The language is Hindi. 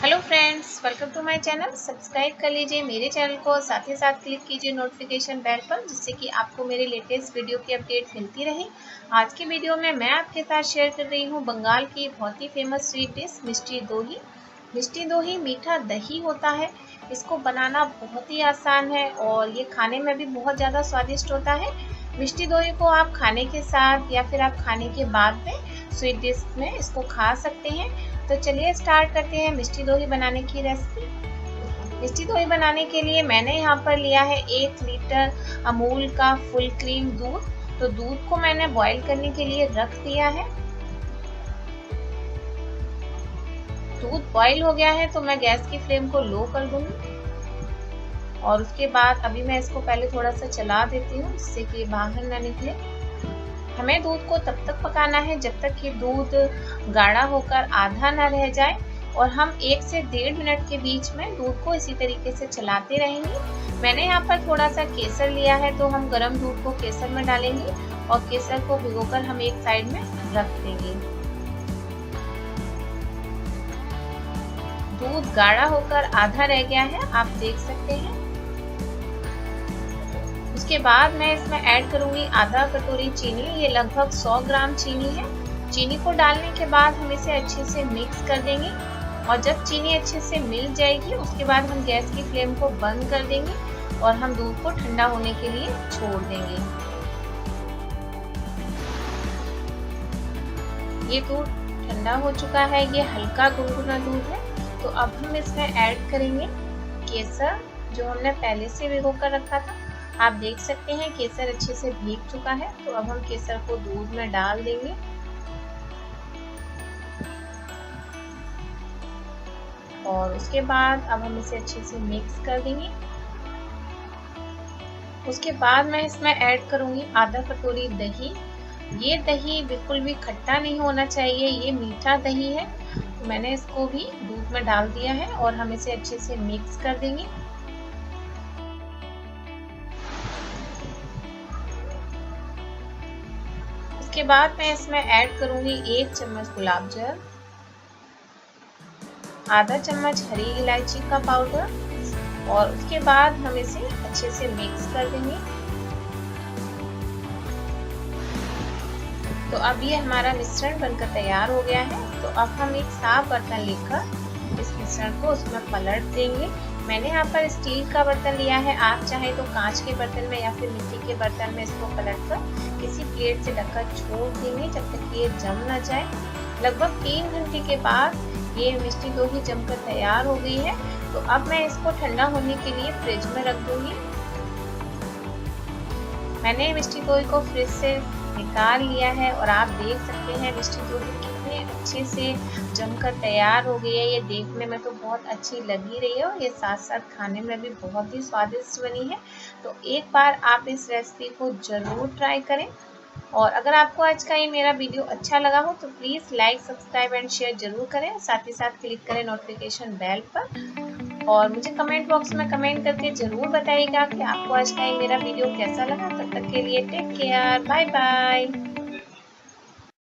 Hello friends, welcome to my channel. Subscribe कर लीजिए मेरे चैनल को, साथ ही साथ क्लिक कीजिए नोटिफिकेशन बेल पर, जिससे कि आपको मेरे लेटेस्ट वीडियो की अपडेट मिलती रहे। आज की वीडियो में मैं आपके साथ शेयर कर रही हूँ बंगाल की बहुत ही फेमस स्वीट डिश मिष्टी दोही। मिष्टी दोही मीठा दही होता है। इसको बनाना बहुत ही आसान है और ये खाने में भी बहुत ज़्यादा स्वादिष्ट होता है। मिष्टी दोही को आप खाने के साथ या फिर आप खाने के बाद में स्वीट डिश में इसको खा सकते हैं। तो चलिए स्टार्ट करते हैं मिष्टी दोही बनाने की रेसिपी। मिष्टी दोही बनाने के लिए मैंने यहाँ पर लिया है 1 लीटर अमूल का फुल क्रीम दूध। तो दूध को मैंने बॉईल करने के लिए रख दिया है। दूध बॉईल हो गया है तो मैं गैस की फ्लेम को लो कर दूंगी और उसके बाद अभी मैं इसको पहले थोड़ा सा चला देती हूँ, जिससे कि बाहर ना निकले। हमें दूध को तब तक पकाना है जब तक कि दूध गाढ़ा होकर आधा ना रह जाए, और हम 1 से 1.5 मिनट के बीच में दूध को इसी तरीके से चलाते रहेंगे। मैंने यहाँ पर थोड़ा सा केसर लिया है, तो हम गर्म दूध को केसर में डालेंगे और केसर को भिगोकर हम एक साइड में रख देंगे। दूध गाढ़ा होकर आधा रह गया है, आप देख सकते हैं। उसके बाद मैं इसमें ऐड करूंगी आधा कटोरी चीनी। ये लगभग 100 ग्राम चीनी है। चीनी को डालने के बाद हम इसे अच्छे से मिक्स कर देंगे और जब चीनी अच्छे से मिल जाएगी उसके बाद हम गैस की फ्लेम को बंद कर देंगे और हम दूध को ठंडा होने के लिए छोड़ देंगे। ये दूध ठंडा हो चुका है, ये हल्का गुनगुना दूध है। तो अब हम इसमें ऐड करेंगे केसर, जो हमने पहले से भिगो कर रखा था। आप देख सकते हैं केसर अच्छे से भीग चुका है। तो अब हम केसर को दूध में डाल देंगे और उसके बाद अब हम इसे अच्छे से मिक्स कर देंगे। उसके बाद मैं इसमें ऐड करूंगी आधा कटोरी दही। ये दही बिल्कुल भी खट्टा नहीं होना चाहिए, ये मीठा दही है। तो मैंने इसको भी दूध में डाल दिया है और हम इसे अच्छे से मिक्स कर देंगे। उसके बाद मैं इसमें ऐड करूंगी 1 चम्मच गुलाब जल, आधा चम्मच हरी इलायची का पाउडर, और उसके बाद हम इसे अच्छे से मिक्स कर देंगे। तो अब ये हमारा मिश्रण बनकर तैयार हो गया है। तो अब हम एक साफ बर्तन लेकर इस मिश्रण को उसमें पलट देंगे। मैंने यहाँ पर स्टील का बर्तन लिया है, आप चाहे तो कांच के बर्तन में या फिर मिट्टी के बर्तन में इसको पलट कर किसी प्लेट से ढककर छोड़ देंगे जब तक ये जम ना जाए। लगभग 3 घंटे के बाद ये मिष्टी दोही जमकर तैयार हो गई है। तो अब मैं इसको ठंडा होने के लिए फ्रिज में रख दूंगी। मैंने मिष्टी दोही को फ्रिज से निकाल लिया है और आप देख सकते हैं मिष्टी दोही कितने अच्छे से जमकर तैयार हो गई है। ये देखने में तो बहुत अच्छी लग ही रही है और ये साथ साथ खाने में भी बहुत ही स्वादिष्ट बनी है। तो एक बार आप इस रेसिपी को ज़रूर ट्राई करें। और अगर आपको आज का ये मेरा वीडियो अच्छा लगा हो तो please like, subscribe and share जरूर करें। साथ ही साथ क्लिक करें नोटिफिकेशन बेल पर और मुझे कमेंट बॉक्स में कमेंट करके ज़रूर बताइएगा कि आपको आज का ये मेरा वीडियो कैसा लगा। तब तक के लिए टेक केयर, बाय बाय।